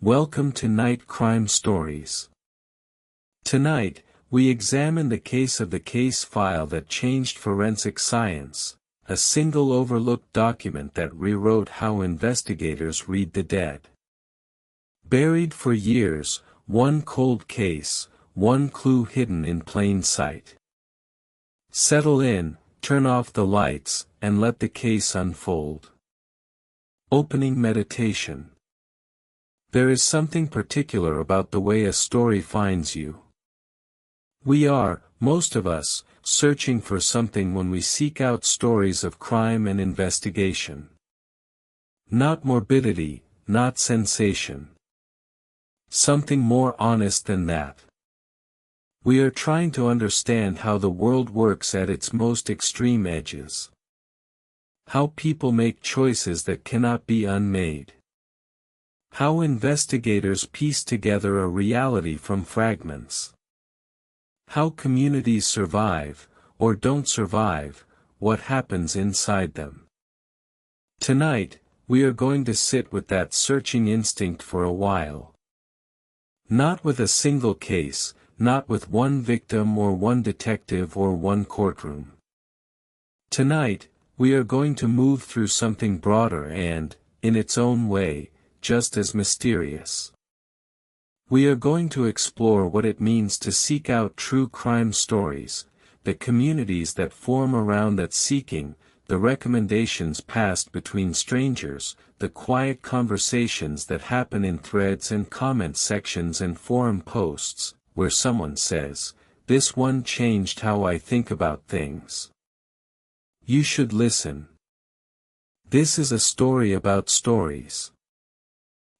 Welcome to Night Crime Stories. Tonight, we examine the case of the case file that changed forensic science, a single overlooked document that rewrote how investigators read the dead. Buried for years, one cold case, one clue hidden in plain sight. Settle in, turn off the lights, and let the case unfold. Opening meditation. There is something particular about the way a story finds you. We are, most of us, searching for something when we seek out stories of crime and investigation. Not morbidity, not sensation. Something more honest than that. We are trying to understand how the world works at its most extreme edges. How people make choices that cannot be unmade. How investigators piece together a reality from fragments. How communities survive, or don't survive, what happens inside them. Tonight, we are going to sit with that searching instinct for a while. Not with a single case, not with one victim or one detective or one courtroom. Tonight, we are going to move through something broader and, in its own way, just as mysterious. We are going to explore what it means to seek out true crime stories, the communities that form around that seeking, the recommendations passed between strangers, the quiet conversations that happen in threads and comment sections and forum posts, where someone says, "This one changed how I think about things. You should listen." This is a story about stories.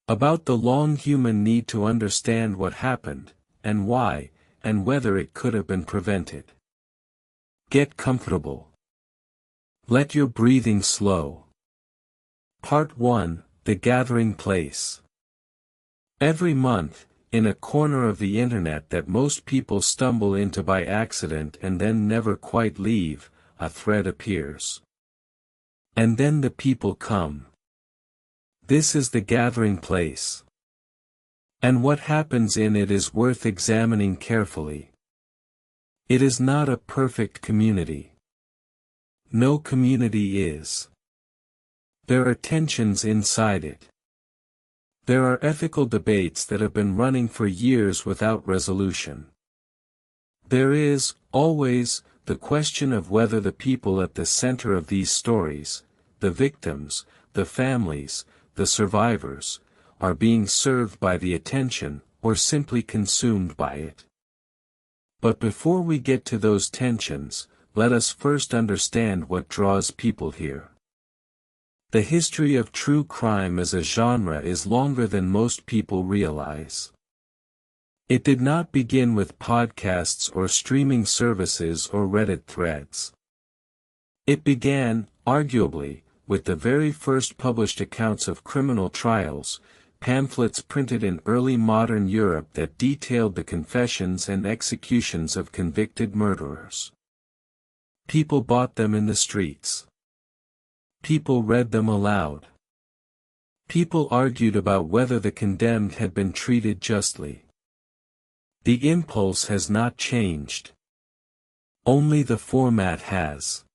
About the long human need to understand what happened, and why, and whether it could have been prevented. Get comfortable. Let your breathing slow. Part 1, The Gathering Place. Every month, in a corner of the internet that most people stumble into by accident and then never quite leave, a thread appears. And then the people come. This is the gathering place. And what happens in it is worth examining carefully. It is not a perfect community. No community is. There are tensions inside it. There are ethical debates that have been running for years without resolution. There is, always, the question of whether the people at the center of these stories, the victims, the families, the survivors, are being served by the attention, or simply consumed by it. But before we get to those tensions, let us first understand what draws people here. The history of true crime as a genre is longer than most people realize. It did not begin with podcasts or streaming services or Reddit threads. It began, arguably, with the very first published accounts of criminal trials, pamphlets printed in early modern Europe that detailed the confessions and executions of convicted murderers. People bought them in the streets. People read them aloud. People argued about whether the condemned had been treated justly. The impulse has not changed. Only the format has.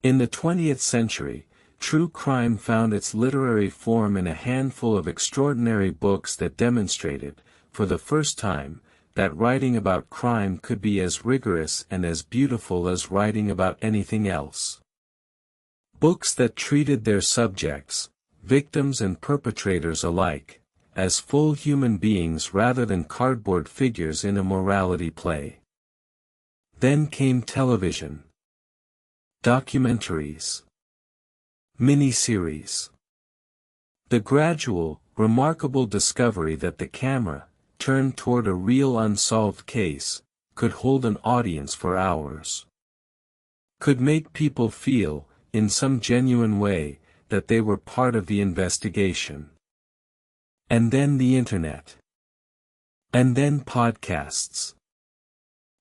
In the 20th century, true crime found its literary form in a handful of extraordinary books that demonstrated, for the first time, that writing about crime could be as rigorous and as beautiful as writing about anything else. Books that treated their subjects, victims and perpetrators alike, as full human beings rather than cardboard figures in a morality play. Then came television. Documentaries. Miniseries. The gradual, remarkable discovery that the camera, turned toward a real unsolved case, could hold an audience for hours. Could make people feel, in some genuine way, that they were part of the investigation. And then the internet. And then podcasts.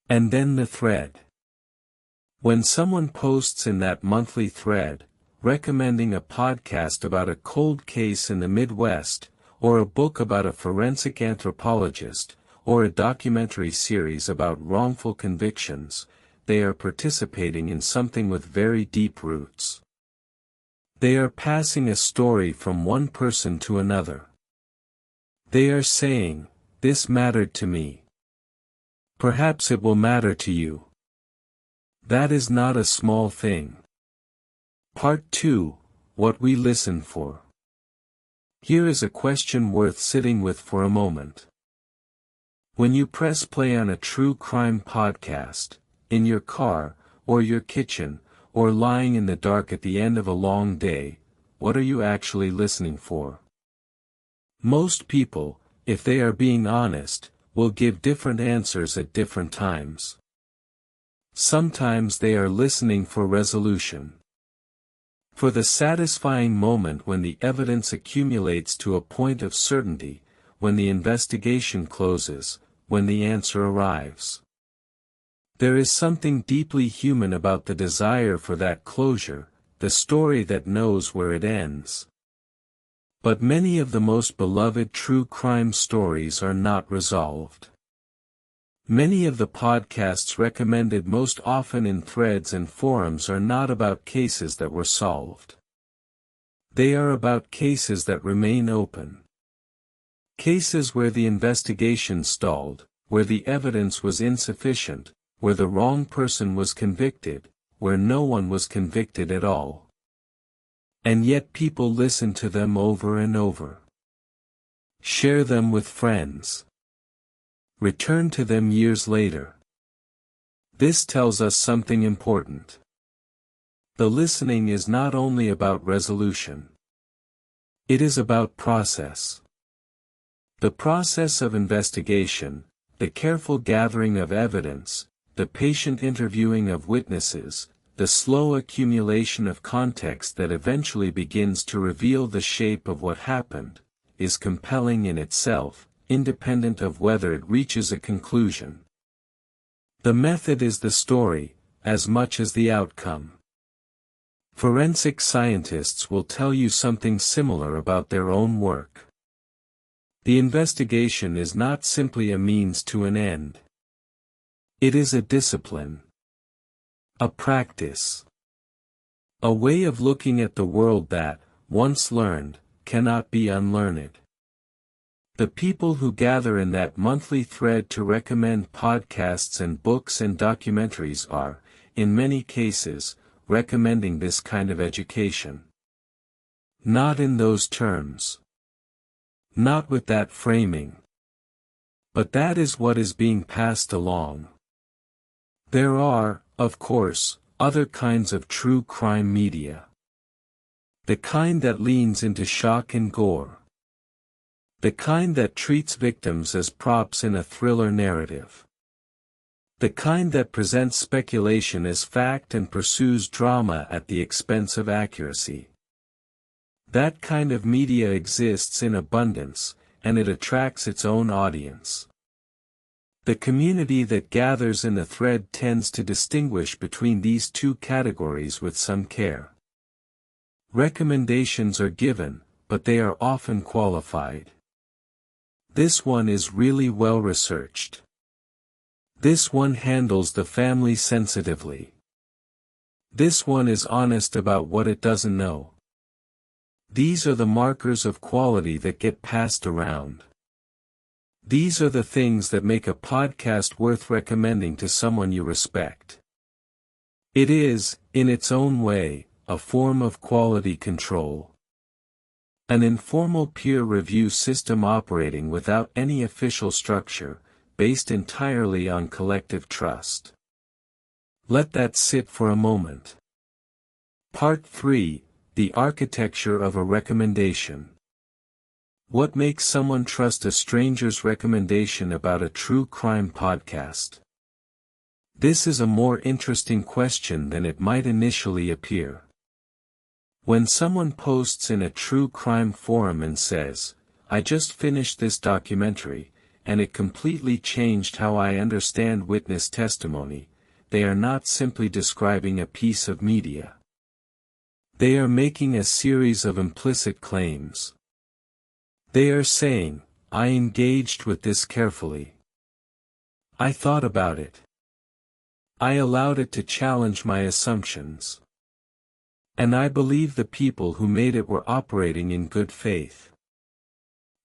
And then the thread. When someone posts in that monthly thread, recommending a podcast about a cold case in the Midwest, or a book about a forensic anthropologist, or a documentary series about wrongful convictions, they are participating in something with very deep roots. They are passing a story from one person to another. They are saying, "This mattered to me. Perhaps it will matter to you." That is not a small thing. Part 2, What we listen for. Here is a question worth sitting with for a moment. When you press play on a true crime podcast, in your car, or your kitchen, or lying in the dark at the end of a long day, what are you actually listening for? Most people, if they are being honest, will give different answers at different times. Sometimes they are listening for resolution. For the satisfying moment when the evidence accumulates to a point of certainty, when the investigation closes, when the answer arrives. There is something deeply human about the desire for that closure, the story that knows where it ends. But many of the most beloved true crime stories are not resolved. Many of the podcasts recommended most often in threads and forums are not about cases that were solved. They are about cases that remain open. Cases where the investigation stalled, where the evidence was insufficient, where the wrong person was convicted, where no one was convicted at all. And yet people listen to them over and over. Share them with friends. Return to them years later. This tells us something important. The listening is not only about resolution. It is about process. The process of investigation, the careful gathering of evidence, the patient interviewing of witnesses, the slow accumulation of context that eventually begins to reveal the shape of what happened, is compelling in itself, independent of whether it reaches a conclusion. The method is the story, as much as the outcome. Forensic scientists will tell you something similar about their own work. The investigation is not simply a means to an end. It is a discipline. A practice. A way of looking at the world that, once learned, cannot be unlearned. The people who gather in that monthly thread to recommend podcasts and books and documentaries are, in many cases, recommending this kind of education. Not in those terms. Not with that framing. But that is what is being passed along. There are, of course, other kinds of true crime media. The kind that leans into shock and gore. The kind that treats victims as props in a thriller narrative. The kind that presents speculation as fact and pursues drama at the expense of accuracy. That kind of media exists in abundance, and it attracts its own audience. The community that gathers in the thread tends to distinguish between these two categories with some care. Recommendations are given, but they are often qualified. This one is really well researched. This one handles the family sensitively. This one is honest about what it doesn't know. These are the markers of quality that get passed around. These are the things that make a podcast worth recommending to someone you respect. It is, in its own way, a form of quality control. An informal peer review system operating without any official structure, based entirely on collective trust. Let that sit for a moment. Part 3, The Architecture of a Recommendation. What makes someone trust a stranger's recommendation about a true crime podcast? This is a more interesting question than it might initially appear. When someone posts in a true crime forum and says, "I just finished this documentary, and it completely changed how I understand witness testimony," they are not simply describing a piece of media. They are making a series of implicit claims. They are saying, I engaged with this carefully. I thought about it. I allowed it to challenge my assumptions. And I believe the people who made it were operating in good faith.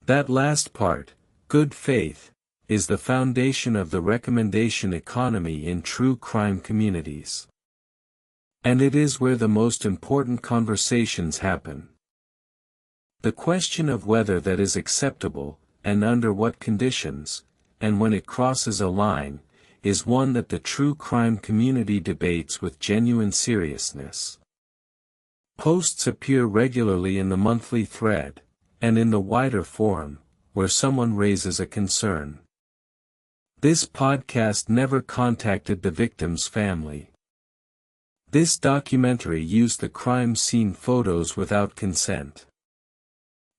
That last part, good faith, is the foundation of the recommendation economy in true crime communities. And it is where the most important conversations happen. The question of whether that is acceptable, and under what conditions, and when it crosses a line, is one that the true crime community debates with genuine seriousness. Posts appear regularly in the monthly thread, and in the wider forum, where someone raises a concern. This podcast never contacted the victim's family. This documentary used the crime scene photos without consent.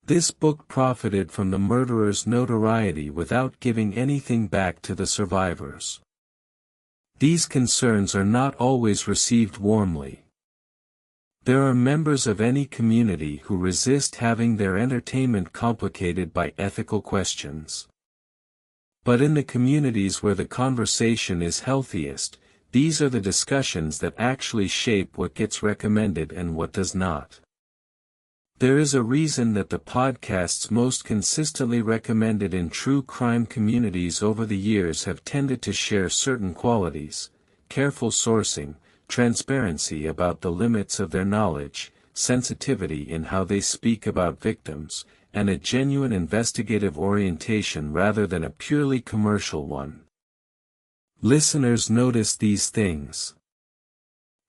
This book profited from the murderer's notoriety without giving anything back to the survivors. These concerns are not always received warmly. There are members of any community who resist having their entertainment complicated by ethical questions. But in the communities where the conversation is healthiest, these are the discussions that actually shape what gets recommended and what does not. There is a reason that the podcasts most consistently recommended in true crime communities over the years have tended to share certain qualities: careful sourcing, transparency about the limits of their knowledge, sensitivity in how they speak about victims, and a genuine investigative orientation rather than a purely commercial one. Listeners notice these things.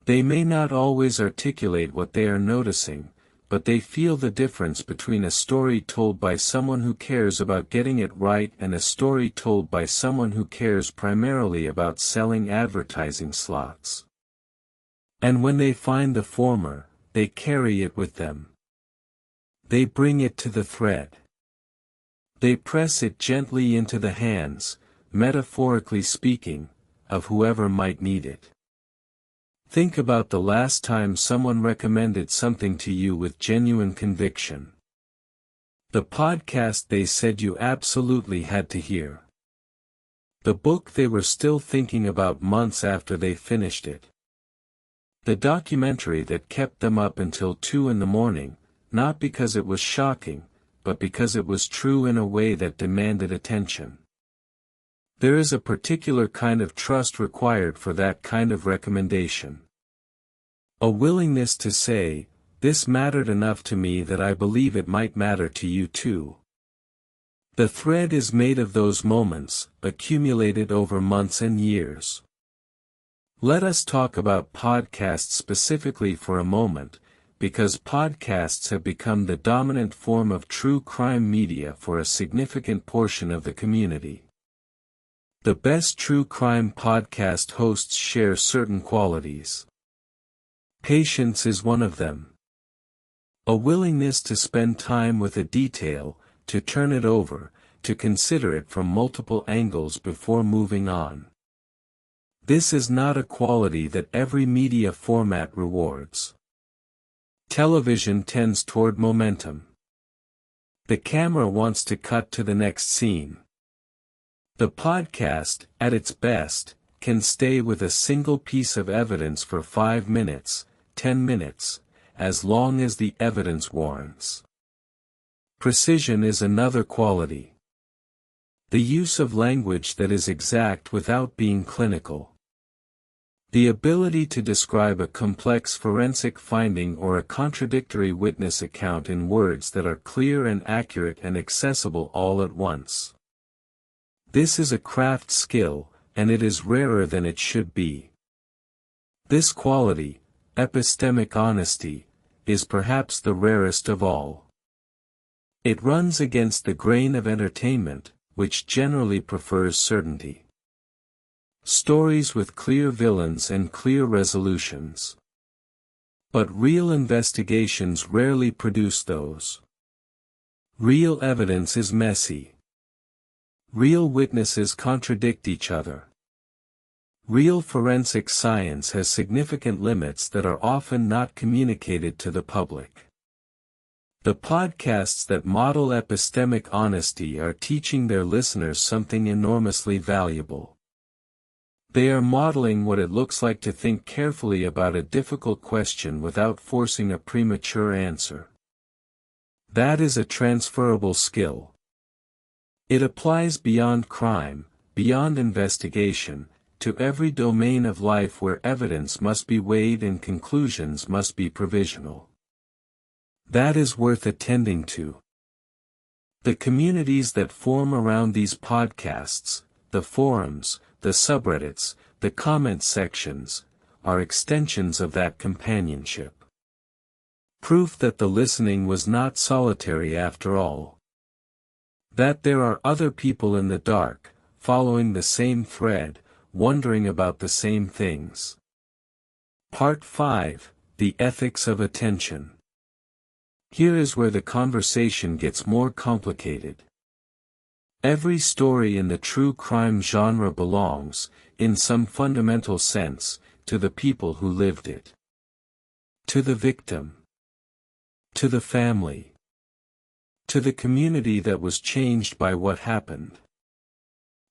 They may not always articulate what they are noticing, but they feel the difference between a story told by someone who cares about getting it right and a story told by someone who cares primarily about selling advertising slots. And when they find the former, they carry it with them. They bring it to the thread. They press it gently into the hands, metaphorically speaking, of whoever might need it. Think about the last time someone recommended something to you with genuine conviction. The podcast they said you absolutely had to hear. The book they were still thinking about months after they finished it. The documentary that kept them up until 2 a.m, not because it was shocking, but because it was true in a way that demanded attention. There is a particular kind of trust required for that kind of recommendation. A willingness to say, "This mattered enough to me that I believe it might matter to you too." The thread is made of those moments, accumulated over months and years. Let us talk about podcasts specifically for a moment, because podcasts have become the dominant form of true crime media for a significant portion of the community. The best true crime podcast hosts share certain qualities. Patience is one of them. A willingness to spend time with a detail, to turn it over, to consider it from multiple angles before moving on. This is not a quality that every media format rewards. Television tends toward momentum. The camera wants to cut to the next scene. The podcast, at its best, can stay with a single piece of evidence for 5 minutes, 10 minutes, as long as the evidence warrants. Precision is another quality. The use of language that is exact without being clinical. The ability to describe a complex forensic finding or a contradictory witness account in words that are clear and accurate and accessible all at once. This is a craft skill, and it is rarer than it should be. This quality, epistemic honesty, is perhaps the rarest of all. It runs against the grain of entertainment, which generally prefers certainty. Stories with clear villains and clear resolutions. But real investigations rarely produce those. Real evidence is messy. Real witnesses contradict each other. Real forensic science has significant limits that are often not communicated to the public. The podcasts that model epistemic honesty are teaching their listeners something enormously valuable. They are modeling what it looks like to think carefully about a difficult question without forcing a premature answer. That is a transferable skill. It applies beyond crime, beyond investigation, to every domain of life where evidence must be weighed and conclusions must be provisional. That is worth attending to. The communities that form around these podcasts, the forums, the subreddits, the comment sections, are extensions of that companionship. Proof that the listening was not solitary after all. That there are other people in the dark, following the same thread, wondering about the same things. Part 5, The Ethics of Attention. Here is where the conversation gets more complicated. Every story in the true crime genre belongs, in some fundamental sense, to the people who lived it. To the victim. To the family. To the community that was changed by what happened.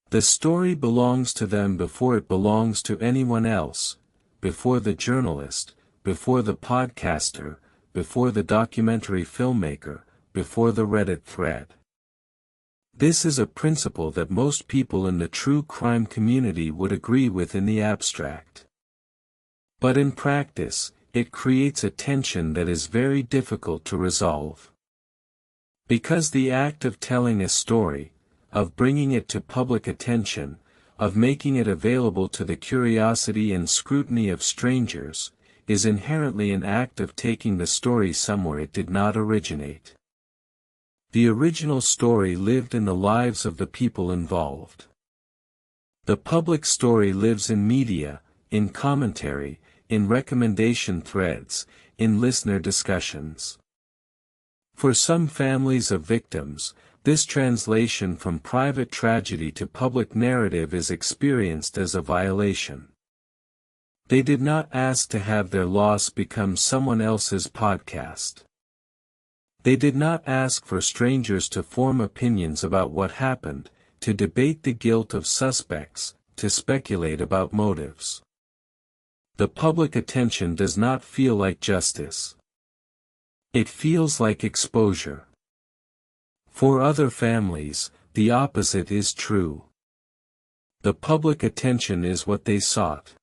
The story belongs to them before it belongs to anyone else, before the journalist, before the podcaster, before the documentary filmmaker, before the Reddit thread. This is a principle that most people in the true crime community would agree with in the abstract. But in practice, it creates a tension that is very difficult to resolve. Because the act of telling a story, of bringing it to public attention, of making it available to the curiosity and scrutiny of strangers, is inherently an act of taking the story somewhere it did not originate. The original story lived in the lives of the people involved. The public story lives in media, in commentary, in recommendation threads, in listener discussions. For some families of victims, this translation from private tragedy to public narrative is experienced as a violation. They did not ask to have their loss become someone else's podcast. They did not ask for strangers to form opinions about what happened, to debate the guilt of suspects, to speculate about motives. The public attention does not feel like justice. It feels like exposure. For other families, the opposite is true. The public attention is what they sought.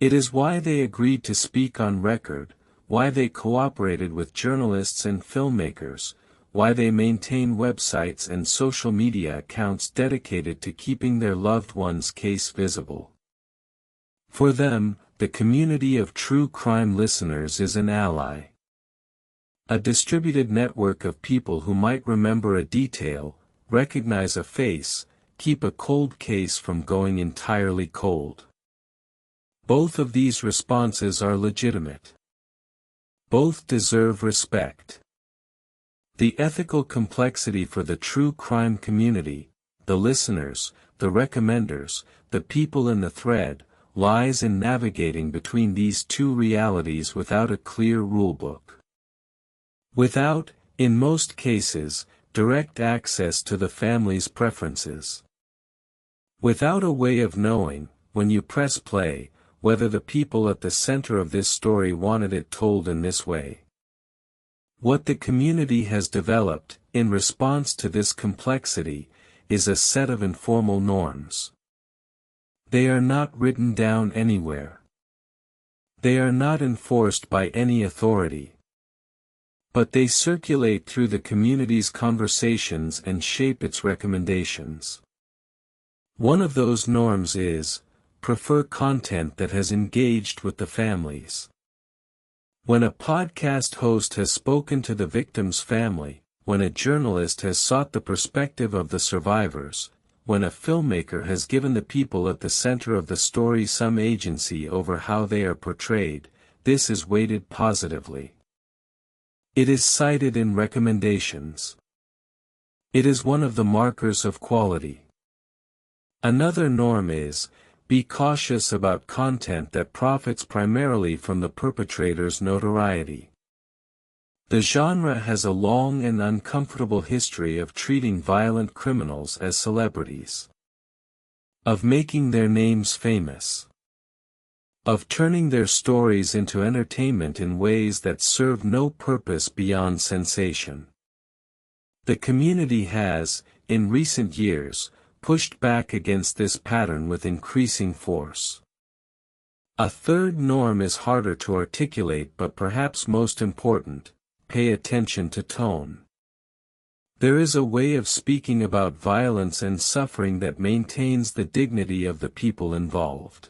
It is why they agreed to speak on record, why they cooperated with journalists and filmmakers, why they maintain websites and social media accounts dedicated to keeping their loved one's case visible. For them, the community of true crime listeners is an ally. A distributed network of people who might remember a detail, recognize a face, keep a cold case from going entirely cold. Both of these responses are legitimate. Both deserve respect. The ethical complexity for the true crime community, the listeners, the recommenders, the people in the thread, lies in navigating between these two realities without a clear rulebook. Without, in most cases, direct access to the family's preferences. Without a way of knowing, when you press play, whether the people at the center of this story wanted it told in this way. What the community has developed, in response to this complexity, is a set of informal norms. They are not written down anywhere. They are not enforced by any authority. But they circulate through the community's conversations and shape its recommendations. One of those norms is, prefer content that has engaged with the families. When a podcast host has spoken to the victim's family, when a journalist has sought the perspective of the survivors, when a filmmaker has given the people at the center of the story some agency over how they are portrayed, this is weighted positively. It is cited in recommendations. It is one of the markers of quality. Another norm is, be cautious about content that profits primarily from the perpetrator's notoriety. The genre has a long and uncomfortable history of treating violent criminals as celebrities, of making their names famous, of turning their stories into entertainment in ways that serve no purpose beyond sensation. The community has, in recent years, pushed back against this pattern with increasing force. A third norm is harder to articulate but perhaps most important: pay attention to tone. There is a way of speaking about violence and suffering that maintains the dignity of the people involved.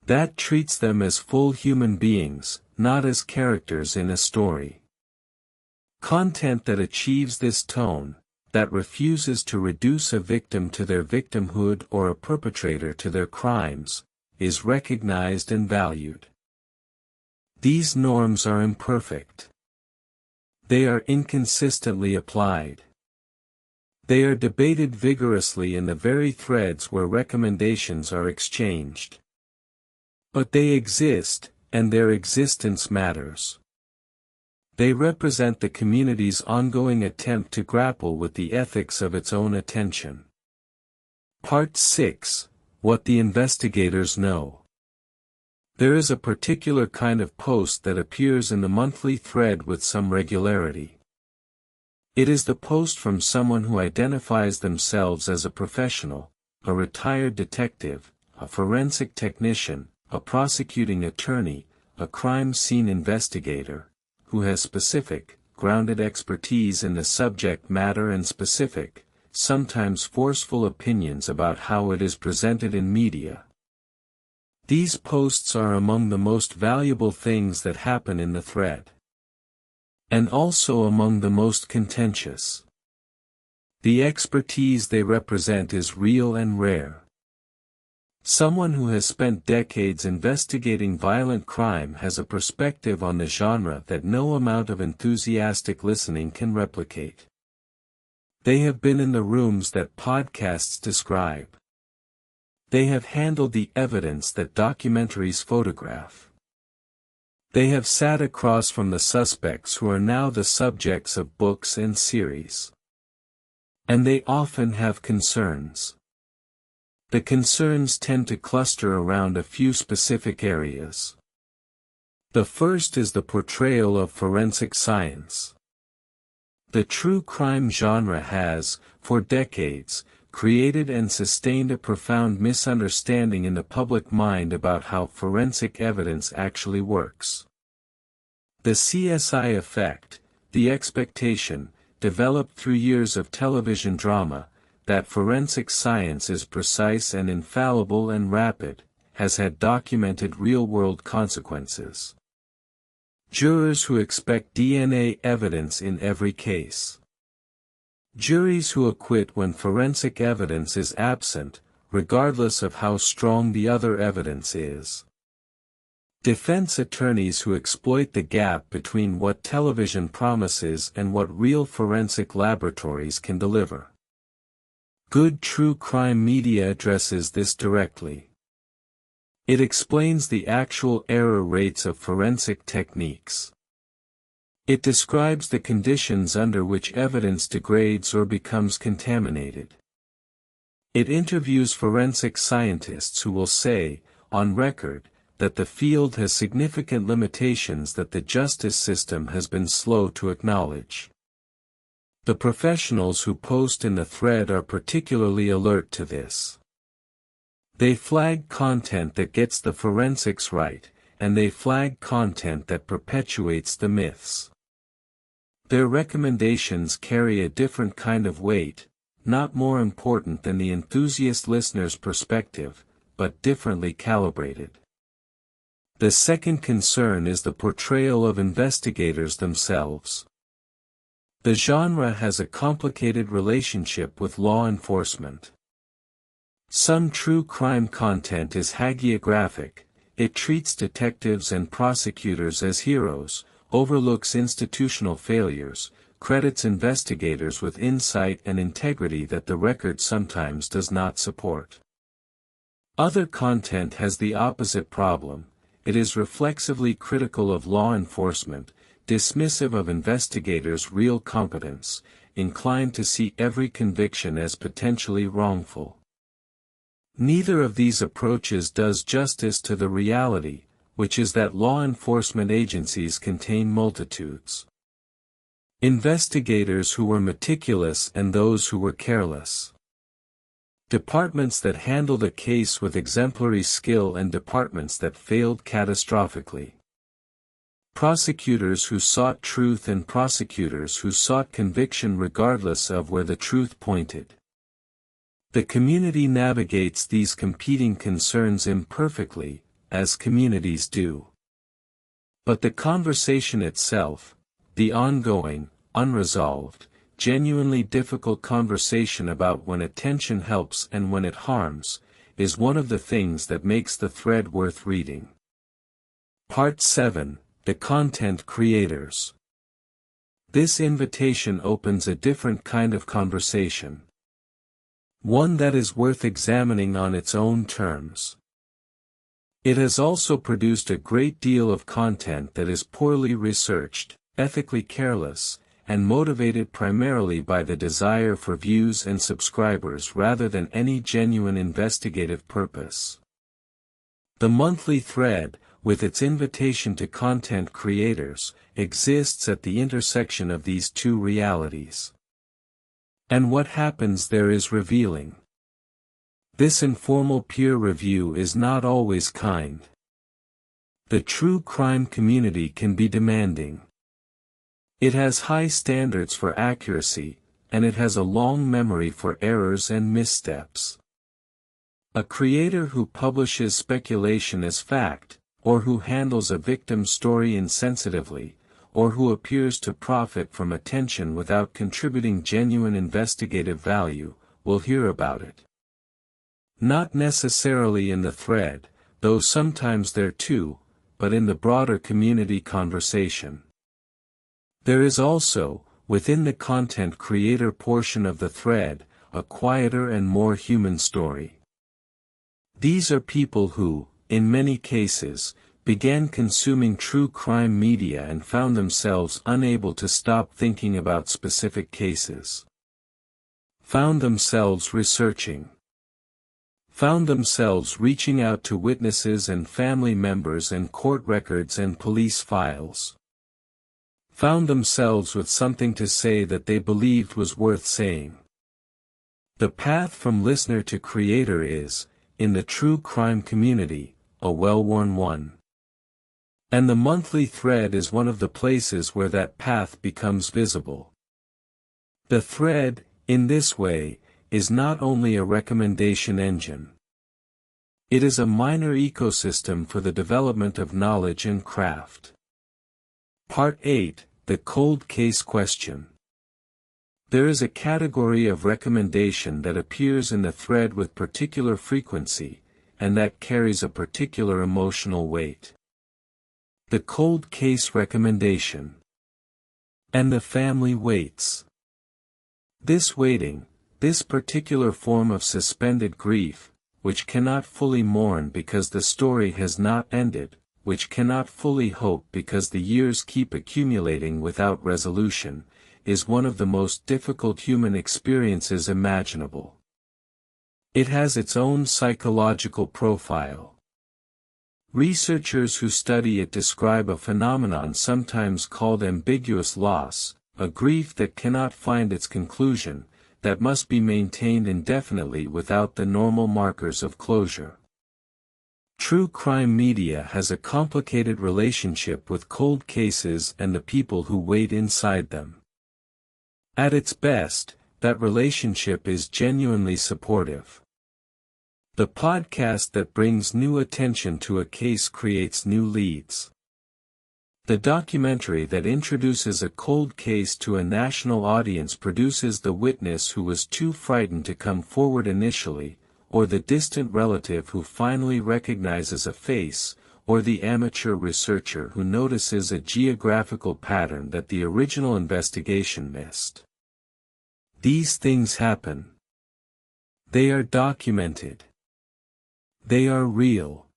That treats them as full human beings, not as characters in a story. Content that achieves this tone, that refuses to reduce a victim to their victimhood or a perpetrator to their crimes, is recognized and valued. These norms are imperfect. They are inconsistently applied. They are debated vigorously in the very threads where recommendations are exchanged. But they exist, and their existence matters. They represent the community's ongoing attempt to grapple with the ethics of its own attention. Part 6: What the Investigators Know. There is a particular kind of post that appears in the monthly thread with some regularity. It is the post from someone who identifies themselves as a professional, a retired detective, a forensic technician, a prosecuting attorney, a crime scene investigator, who has specific, grounded expertise in the subject matter and specific, sometimes forceful opinions about how it is presented in media. These posts are among the most valuable things that happen in the thread. And also among the most contentious. The expertise they represent is real and rare. Someone who has spent decades investigating violent crime has a perspective on the genre that no amount of enthusiastic listening can replicate. They have been in the rooms that podcasts describe. They have handled the evidence that documentaries photograph. They have sat across from the suspects who are now the subjects of books and series. And they often have concerns. The concerns tend to cluster around a few specific areas. The first is the portrayal of forensic science. The true crime genre has, for decades, created and sustained a profound misunderstanding in the public mind about how forensic evidence actually works. The CSI effect, the expectation, developed through years of television drama, that forensic science is precise and infallible and rapid, has had documented real-world consequences. Jurors who expect DNA evidence in every case. Juries who acquit when forensic evidence is absent, regardless of how strong the other evidence is. Defense attorneys who exploit the gap between what television promises and what real forensic laboratories can deliver. Good true crime media addresses this directly. It explains the actual error rates of forensic techniques. It describes the conditions under which evidence degrades or becomes contaminated. It interviews forensic scientists who will say, on record, that the field has significant limitations that the justice system has been slow to acknowledge. The professionals who post in the thread are particularly alert to this. They flag content that gets the forensics right, and they flag content that perpetuates the myths. Their recommendations carry a different kind of weight, not more important than the enthusiast listener's perspective, but differently calibrated. The second concern is the portrayal of investigators themselves. The genre has a complicated relationship with law enforcement. Some true crime content is hagiographic. It treats detectives and prosecutors as heroes, overlooks institutional failures, credits investigators with insight and integrity that the record sometimes does not support. Other content has the opposite problem. It is reflexively critical of law enforcement, dismissive of investigators' real competence, inclined to see every conviction as potentially wrongful. Neither of these approaches does justice to the reality, which is that law enforcement agencies contain multitudes. Investigators who were meticulous and those who were careless. Departments that handled a case with exemplary skill and departments that failed catastrophically. Prosecutors who sought truth and prosecutors who sought conviction regardless of where the truth pointed. The community navigates these competing concerns imperfectly, as communities do. But the conversation itself, the ongoing, unresolved, genuinely difficult conversation about when attention helps and when it harms, is one of the things that makes the thread worth reading. Part 7, The Content Creators. This invitation opens a different kind of conversation. One that is worth examining on its own terms. It has also produced a great deal of content that is poorly researched, ethically careless, and motivated primarily by the desire for views and subscribers rather than any genuine investigative purpose. The monthly thread, with its invitation to content creators, exists at the intersection of these two realities. And what happens there is revealing. This informal peer review is not always kind. The true crime community can be demanding. It has high standards for accuracy, and it has a long memory for errors and missteps. A creator who publishes speculation as fact, or who handles a victim story insensitively, or who appears to profit from attention without contributing genuine investigative value, will hear about it. Not necessarily in the thread, though sometimes there too, but in the broader community conversation. There is also, within the content creator portion of the thread, a quieter and more human story. These are people who, in many cases, began consuming true crime media and found themselves unable to stop thinking about specific cases. Found themselves researching. Found themselves reaching out to witnesses and family members and court records and police files. Found themselves with something to say that they believed was worth saying. The path from listener to creator is, in the true crime community, a well-worn one. And the monthly thread is one of the places where that path becomes visible. The thread, in this way, is not only a recommendation engine. It is a minor ecosystem for the development of knowledge and craft. Part 8, The Cold Case Question. There is a category of recommendation that appears in the thread with particular frequency, and that carries a particular emotional weight. The cold case recommendation. And the family waits. This waiting, this particular form of suspended grief, which cannot fully mourn because the story has not ended, which cannot fully hope because the years keep accumulating without resolution, is one of the most difficult human experiences imaginable. It has its own psychological profile. Researchers who study it describe a phenomenon sometimes called ambiguous loss, a grief that cannot find its conclusion, that must be maintained indefinitely without the normal markers of closure. True crime media has a complicated relationship with cold cases and the people who wait inside them. At its best, that relationship is genuinely supportive. The podcast that brings new attention to a case creates new leads. The documentary that introduces a cold case to a national audience produces the witness who was too frightened to come forward initially, or the distant relative who finally recognizes a face, or the amateur researcher who notices a geographical pattern that the original investigation missed. These things happen. They are documented. They are real.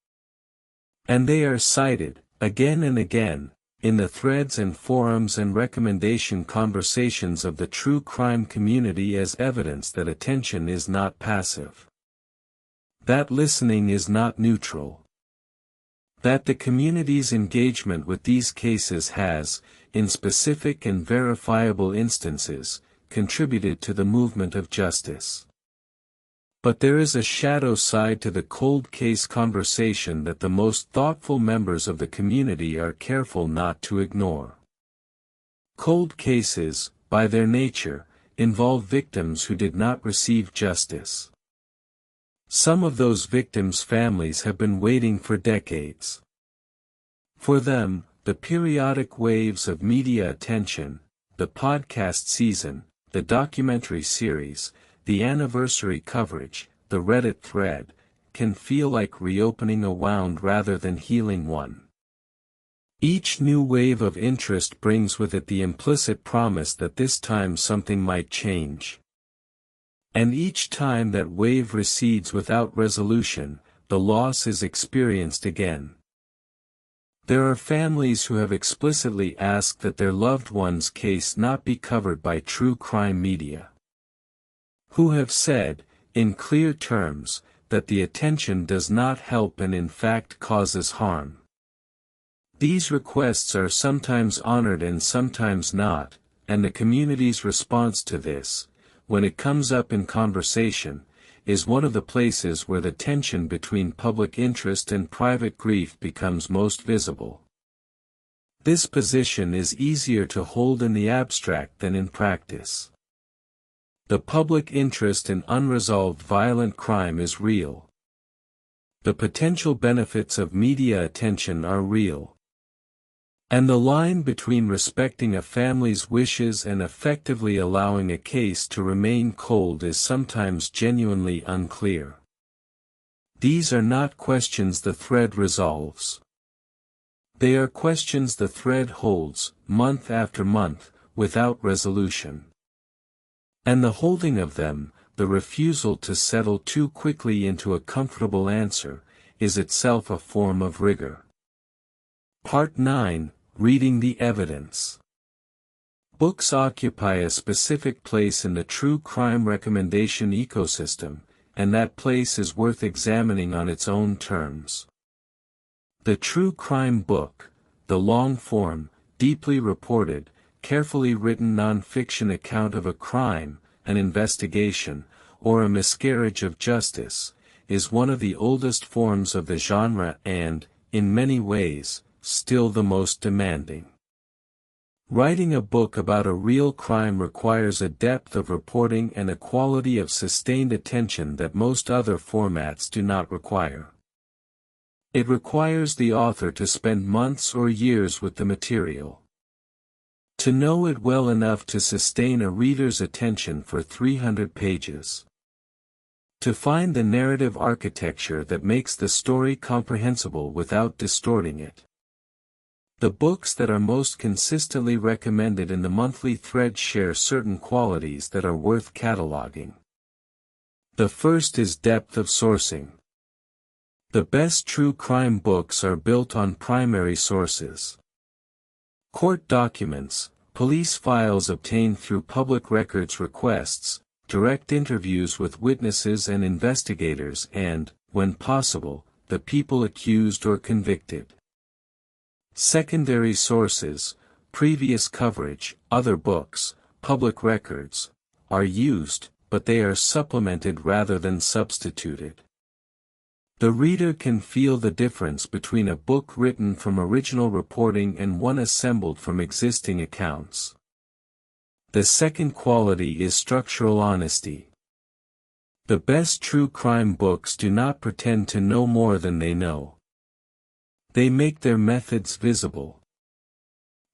And they are cited, again and again, in the threads and forums and recommendation conversations of the true crime community as evidence that attention is not passive. That listening is not neutral. That the community's engagement with these cases has, in specific and verifiable instances, contributed to the movement of justice. But there is a shadow side to the cold case conversation that the most thoughtful members of the community are careful not to ignore. Cold cases, by their nature, involve victims who did not receive justice. Some of those victims' families have been waiting for decades. For them, the periodic waves of media attention, the podcast season, the documentary series, the anniversary coverage, the Reddit thread, can feel like reopening a wound rather than healing one. Each new wave of interest brings with it the implicit promise that this time something might change. And each time that wave recedes without resolution, the loss is experienced again. There are families who have explicitly asked that their loved one's case not be covered by true crime media. Who have said, in clear terms, that the attention does not help and in fact causes harm. These requests are sometimes honored and sometimes not, and the community's response to this, when it comes up in conversation, is one of the places where the tension between public interest and private grief becomes most visible. This position is easier to hold in the abstract than in practice. The public interest in unresolved violent crime is real. The potential benefits of media attention are real. And the line between respecting a family's wishes and effectively allowing a case to remain cold is sometimes genuinely unclear. These are not questions the thread resolves. They are questions the thread holds, month after month, without resolution. And the holding of them, the refusal to settle too quickly into a comfortable answer, is itself a form of rigor. Part 9, Reading the Evidence. Books occupy a specific place in the true crime recommendation ecosystem, and that place is worth examining on its own terms. The true crime book, the long-form, deeply reported, carefully written non-fiction account of a crime, an investigation, or a miscarriage of justice, is one of the oldest forms of the genre and, in many ways, still the most demanding. Writing a book about a real crime requires a depth of reporting and a quality of sustained attention that most other formats do not require. It requires the author to spend months or years with the material. To know it well enough to sustain a reader's attention for 300 pages. To find the narrative architecture that makes the story comprehensible without distorting it. The books that are most consistently recommended in the monthly thread share certain qualities that are worth cataloging. The first is depth of sourcing. The best true crime books are built on primary sources. Court documents, police files obtained through public records requests, direct interviews with witnesses and investigators and, when possible, the people accused or convicted. Secondary sources, previous coverage, other books, public records, are used, but they are supplemented rather than substituted. The reader can feel the difference between a book written from original reporting and one assembled from existing accounts. The second quality is structural honesty. The best true crime books do not pretend to know more than they know. They make their methods visible.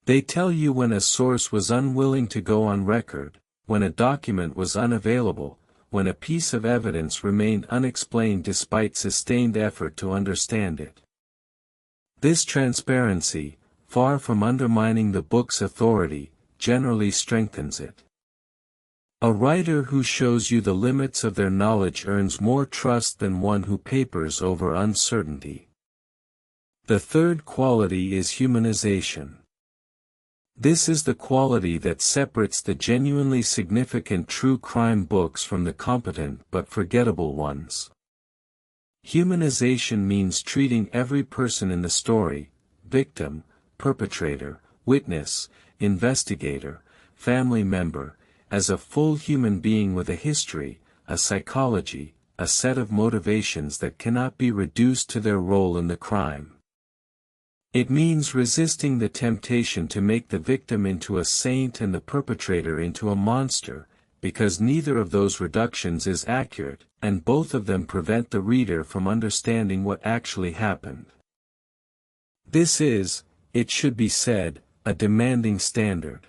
They tell you when a source was unwilling to go on record, when a document was unavailable, when a piece of evidence remained unexplained despite sustained effort to understand it. This transparency, far from undermining the book's authority, generally strengthens it. A writer who shows you the limits of their knowledge earns more trust than one who papers over uncertainty. The third quality is humanization. This is the quality that separates the genuinely significant true crime books from the competent but forgettable ones. Humanization means treating every person in the story, victim, perpetrator, witness, investigator, family member, as a full human being with a history, a psychology, a set of motivations that cannot be reduced to their role in the crime. It means resisting the temptation to make the victim into a saint and the perpetrator into a monster, because neither of those reductions is accurate, and both of them prevent the reader from understanding what actually happened. This is, it should be said, a demanding standard.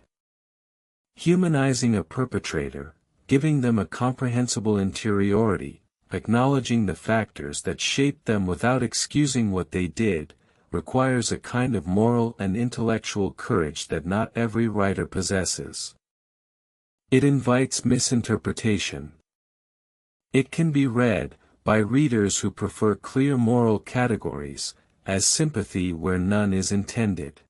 Humanizing a perpetrator, giving them a comprehensible interiority, acknowledging the factors that shaped them without excusing what they did, requires a kind of moral and intellectual courage that not every writer possesses. It invites misinterpretation. It can be read, by readers who prefer clear moral categories, as sympathy where none is intended.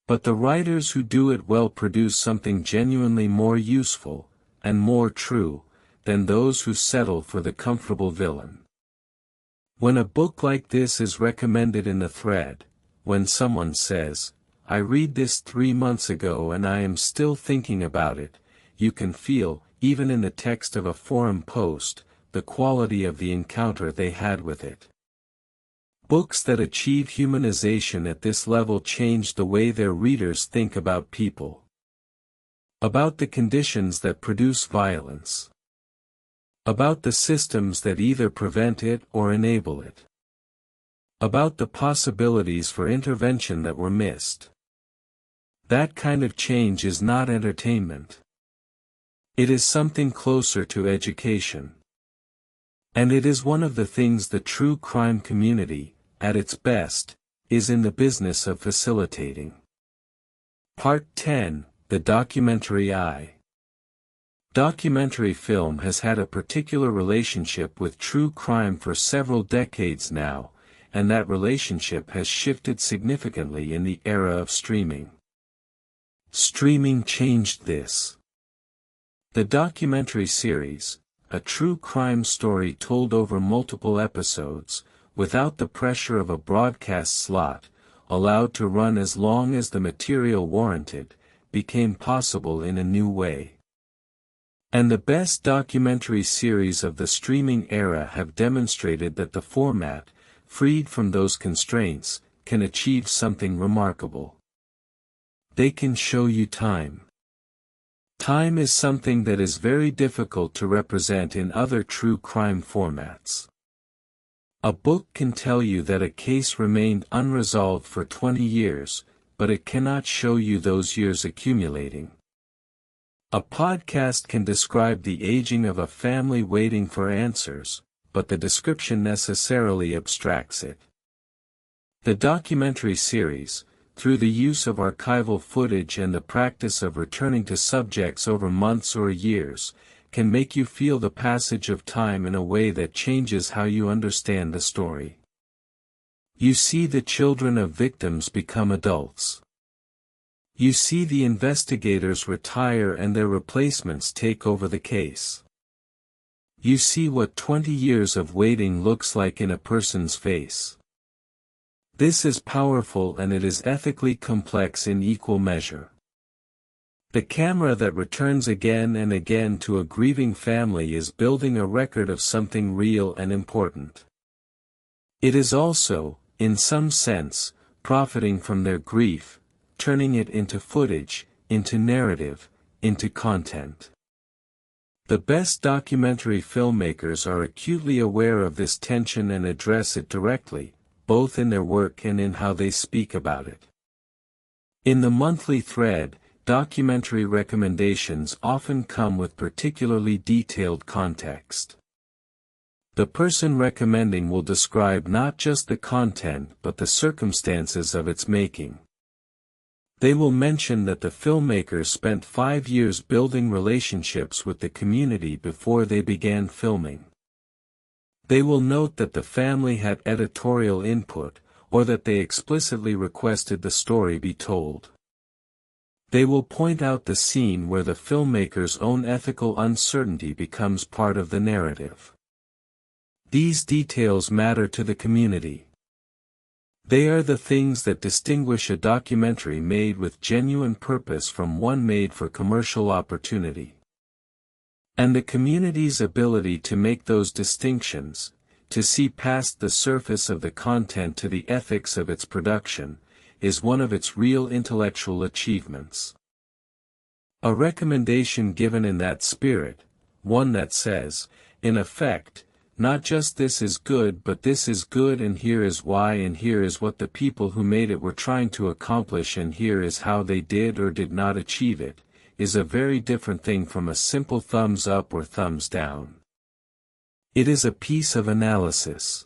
But the writers who do it well produce something genuinely more useful, and more true, than those who settle for the comfortable villain. When a book like this is recommended in the thread, when someone says, "I read this 3 months ago and I am still thinking about it," you can feel, even in the text of a forum post, the quality of the encounter they had with it. Books that achieve humanization at this level change the way their readers think about people. About the conditions that produce violence. About the systems that either prevent it or enable it. About the possibilities for intervention that were missed. That kind of change is not entertainment. It is something closer to education. And it is one of the things the true crime community, at its best, is in the business of facilitating. Part 10, The Documentary Eye. Documentary film has had a particular relationship with true crime for several decades now, and that relationship has shifted significantly in the era of streaming. Streaming changed this. The documentary series, a true crime story told over multiple episodes, without the pressure of a broadcast slot, allowed to run as long as the material warranted, became possible in a new way. And the best documentary series of the streaming era have demonstrated that the format, freed from those constraints, can achieve something remarkable. They can show you time. Time is something that is very difficult to represent in other true crime formats. A book can tell you that a case remained unresolved for 20 years, but it cannot show you those years accumulating. A podcast can describe the aging of a family waiting for answers, but the description necessarily abstracts it. The documentary series, through the use of archival footage and the practice of returning to subjects over months or years, can make you feel the passage of time in a way that changes how you understand the story. You see the children of victims become adults. You see the investigators retire and their replacements take over the case. You see what 20 years of waiting looks like in a person's face. This is powerful and it is ethically complex in equal measure. The camera that returns again and again to a grieving family is building a record of something real and important. It is also, in some sense, profiting from their grief, turning it into footage, into narrative, into content. The best documentary filmmakers are acutely aware of this tension and address it directly, both in their work and in how they speak about it. In the monthly thread, documentary recommendations often come with particularly detailed context. The person recommending will describe not just the content but the circumstances of its making. They will mention that the filmmakers spent 5 years building relationships with the community before they began filming. They will note that the family had editorial input, or that they explicitly requested the story be told. They will point out the scene where the filmmaker's own ethical uncertainty becomes part of the narrative. These details matter to the community. They are the things that distinguish a documentary made with genuine purpose from one made for commercial opportunity. And the community's ability to make those distinctions, to see past the surface of the content to the ethics of its production, is one of its real intellectual achievements. A recommendation given in that spirit, one that says, in effect, not just this is good but this is good and here is why and here is what the people who made it were trying to accomplish and here is how they did or did not achieve it, is a very different thing from a simple thumbs up or thumbs down. It is a piece of analysis.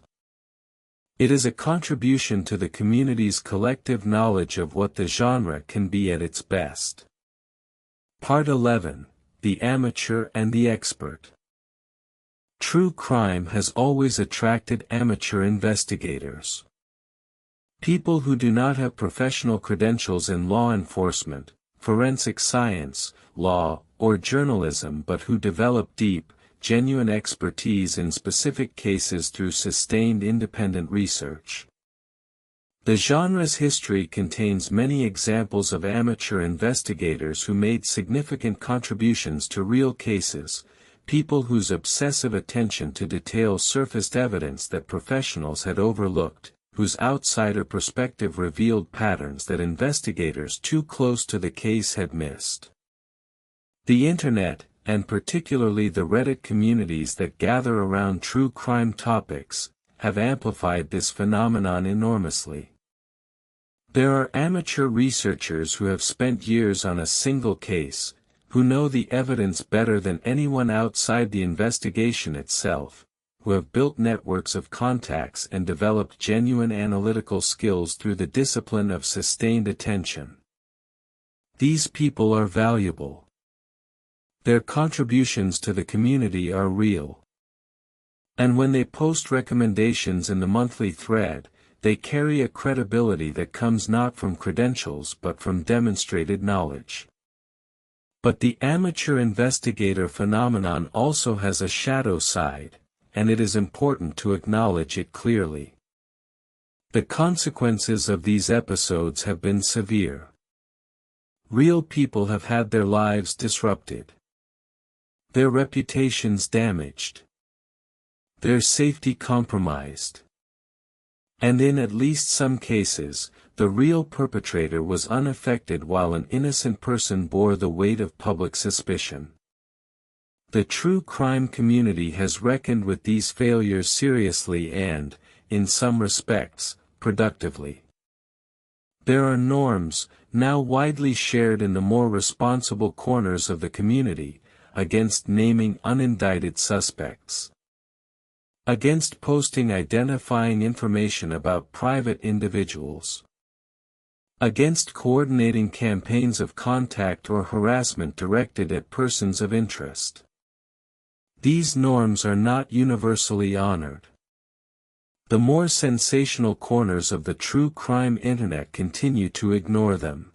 It is a contribution to the community's collective knowledge of what the genre can be at its best. Part 11: The Amateur and the Expert. True crime has always attracted amateur investigators. People who do not have professional credentials in law enforcement, forensic science, law, or journalism but who develop deep, genuine expertise in specific cases through sustained independent research. The genre's history contains many examples of amateur investigators who made significant contributions to real cases, people whose obsessive attention to detail surfaced evidence that professionals had overlooked, whose outsider perspective revealed patterns that investigators too close to the case had missed. The Internet, and particularly the Reddit communities that gather around true crime topics, have amplified this phenomenon enormously. There are amateur researchers who have spent years on a single case, who know the evidence better than anyone outside the investigation itself, who have built networks of contacts and developed genuine analytical skills through the discipline of sustained attention. These people are valuable. Their contributions to the community are real. And when they post recommendations in the monthly thread, they carry a credibility that comes not from credentials but from demonstrated knowledge. But the amateur investigator phenomenon also has a shadow side, and it is important to acknowledge it clearly. The consequences of these episodes have been severe. Real people have had their lives disrupted, their reputations damaged, their safety compromised. And in at least some cases, the real perpetrator was unaffected while an innocent person bore the weight of public suspicion. The true crime community has reckoned with these failures seriously and, in some respects, productively. There are norms, now widely shared in the more responsible corners of the community, against naming unindicted suspects. Against posting identifying information about private individuals. Against coordinating campaigns of contact or harassment directed at persons of interest. These norms are not universally honored. The more sensational corners of the true crime internet continue to ignore them.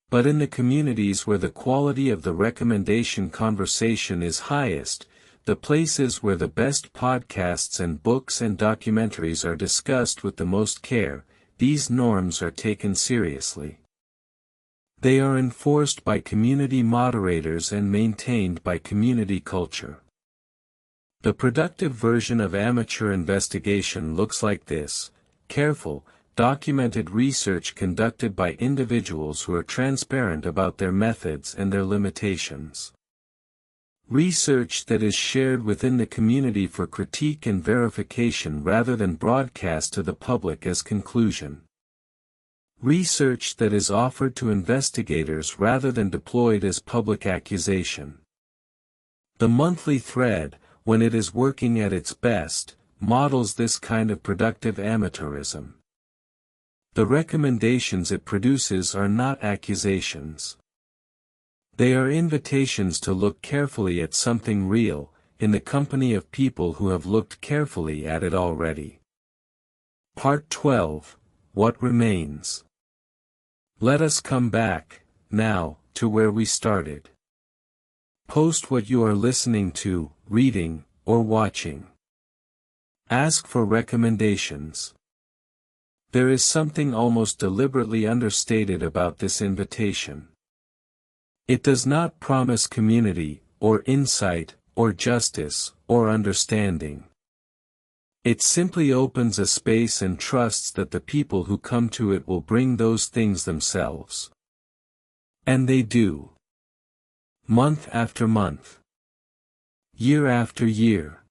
But in the communities where the quality of the recommendation conversation is highest, the places where the best podcasts and books and documentaries are discussed with the most care, these norms are taken seriously. They are enforced by community moderators and maintained by community culture. The productive version of amateur investigation looks like this: careful, documented research conducted by individuals who are transparent about their methods and their limitations. Research that is shared within the community for critique and verification rather than broadcast to the public as conclusion. Research that is offered to investigators rather than deployed as public accusation. The monthly thread, when it is working at its best, models this kind of productive amateurism. The recommendations it produces are not accusations. They are invitations to look carefully at something real, in the company of people who have looked carefully at it already. Part 12: What Remains. Let us come back, now, to where we started. Post what you are listening to, reading, or watching. Ask for recommendations. There is something almost deliberately understated about this invitation. It does not promise community, or insight, or justice, or understanding. It simply opens a space and trusts that the people who come to it will bring those things themselves. And they do. Month after month. Year after year.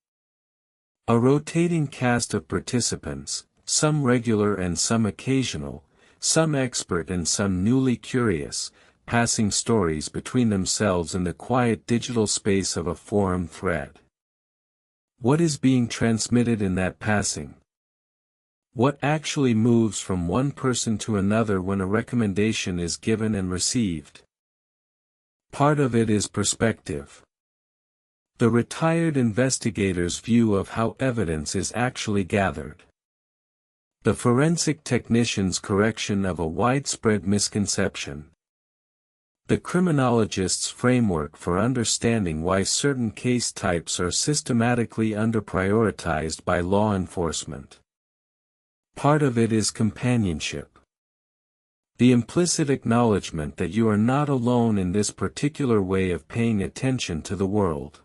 A rotating cast of participants, some regular and some occasional, some expert and some newly curious, passing stories between themselves in the quiet digital space of a forum thread. What is being transmitted in that passing? What actually moves from one person to another when a recommendation is given and received? Part of it is perspective. The retired investigator's view of how evidence is actually gathered. The forensic technician's correction of a widespread misconception. The criminologist's framework for understanding why certain case types are systematically underprioritized by law enforcement. Part of it is companionship. The implicit acknowledgement that you are not alone in this particular way of paying attention to the world.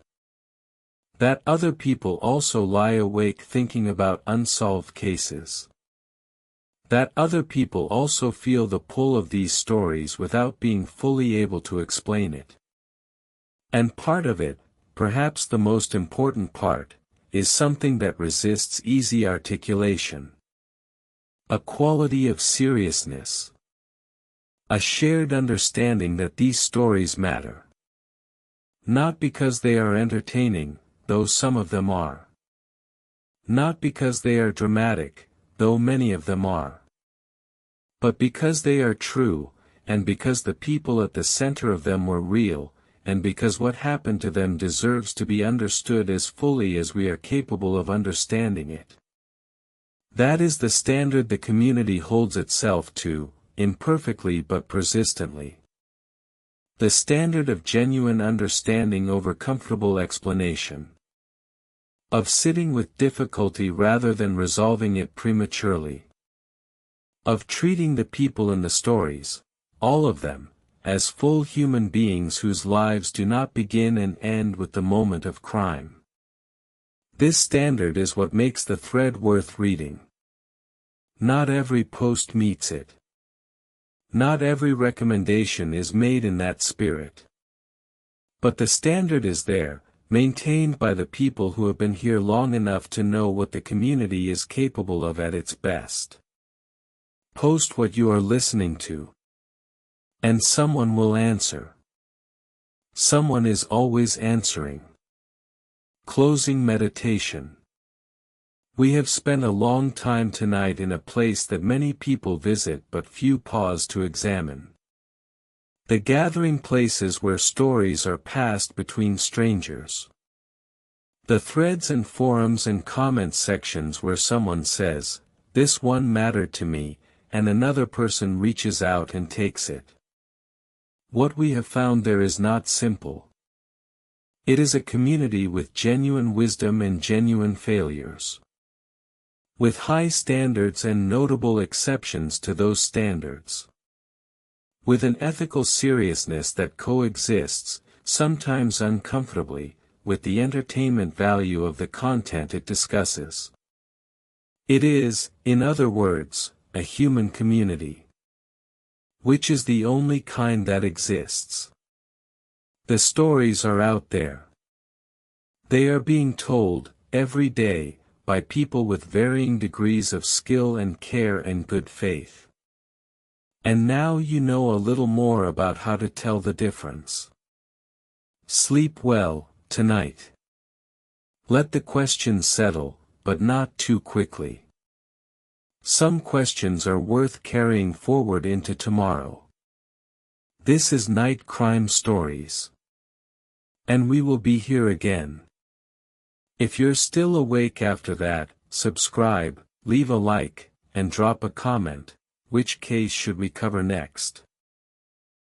That other people also lie awake thinking about unsolved cases. That other people also feel the pull of these stories without being fully able to explain it. And part of it, perhaps the most important part, is something that resists easy articulation. A quality of seriousness. A shared understanding that these stories matter. Not because they are entertaining, though some of them are. Not because they are dramatic, though many of them are. But because they are true, and because the people at the center of them were real, and because what happened to them deserves to be understood as fully as we are capable of understanding it. That is the standard the community holds itself to, imperfectly but persistently. The standard of genuine understanding over comfortable explanation. Of sitting with difficulty rather than resolving it prematurely. Of treating the people in the stories, all of them, as full human beings whose lives do not begin and end with the moment of crime. This standard is what makes the thread worth reading. Not every post meets it. Not every recommendation is made in that spirit. But the standard is there, maintained by the people who have been here long enough to know what the community is capable of at its best. Post what you are listening to. And someone will answer. Someone is always answering. Closing meditation. We have spent a long time tonight in a place that many people visit but few pause to examine. The gathering places where stories are passed between strangers. The threads and forums and comment sections where someone says, "This one mattered to me," and another person reaches out and takes it. What we have found there is not simple. It is a community with genuine wisdom and genuine failures. With high standards and notable exceptions to those standards. With an ethical seriousness that coexists, sometimes uncomfortably, with the entertainment value of the content it discusses. It is, in other words, a human community. Which is the only kind that exists. The stories are out there. They are being told, every day, by people with varying degrees of skill and care and good faith. And now you know a little more about how to tell the difference. Sleep well, tonight. Let the questions settle, but not too quickly. Some questions are worth carrying forward into tomorrow. This is Night Crime Stories. And we will be here again. If you're still awake after that, subscribe, leave a like, and drop a comment. Which case should we cover next?